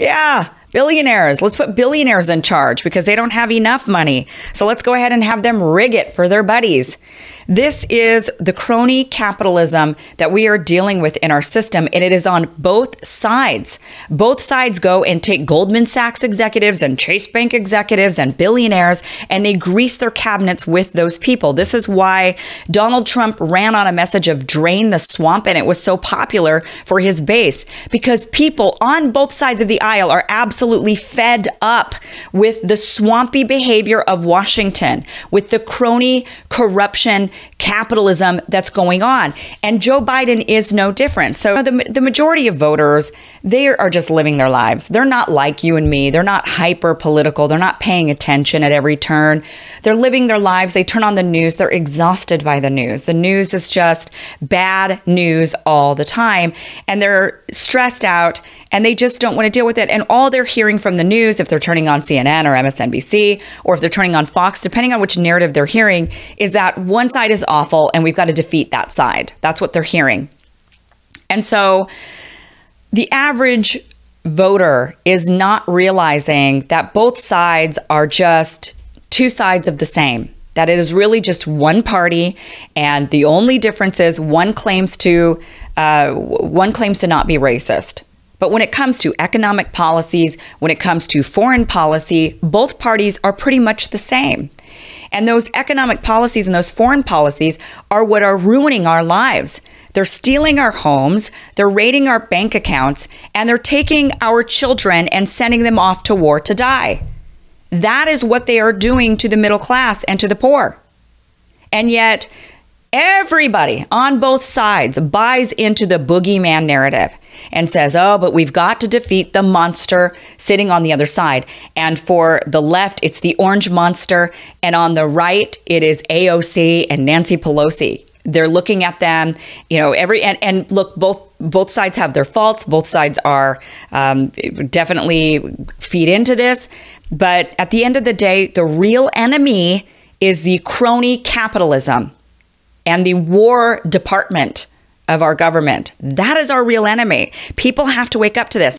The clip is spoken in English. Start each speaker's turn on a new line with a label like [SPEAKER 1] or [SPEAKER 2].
[SPEAKER 1] Yeah, billionaires. Let's put billionaires in charge because they don't have enough money. So let's go ahead and have them rig it for their buddies. This is the crony capitalism that we are dealing with in our system, and it is on both sides. Both sides go and take Goldman Sachs executives and Chase Bank executives and billionaires, and they grease their cabinets with those people. This is why Donald Trump ran on a message of drain the swamp, and it was so popular for his base because people on both sides of the aisle are absolutely fed up with the swampy behavior of Washington, with the crony corruption capitalism that's going on. And Joe Biden is no different. So the majority of voters, they are just living their lives. They're not like you and me. They're not hyper political. They're not paying attention at every turn. They're living their lives. They turn on the news. They're exhausted by the news. The news is just bad news all the time. And they're stressed out and they just don't want to deal with it. And all they're hearing from the news, if they're turning on CNN or MSNBC, or if they're turning on Fox, depending on which narrative they're hearing, is that one side is awful and we've got to defeat that side. That's what they're hearing. And so the average voter is not realizing that both sides are just two sides of the same, that it is really just one party. And the only difference is one claims to not be racist. But when it comes to economic policies, when it comes to foreign policy, both parties are pretty much the same. And those economic policies and those foreign policies are what are ruining our lives. They're stealing our homes, they're raiding our bank accounts, and they're taking our children and sending them off to war to die. That is what they are doing to the middle class and to the poor. And yet, everybody on both sides buys into the boogeyman narrative and says, oh, but we've got to defeat the monster sitting on the other side. And for the left, it's the orange monster. And on the right, it is AOC and Nancy Pelosi. They're looking at them, and look, both sides have their faults. Both sides are definitely feed into this. But at the end of the day, the real enemy is the crony capitalism and the War Department of our government. That is our real enemy. People have to wake up to this.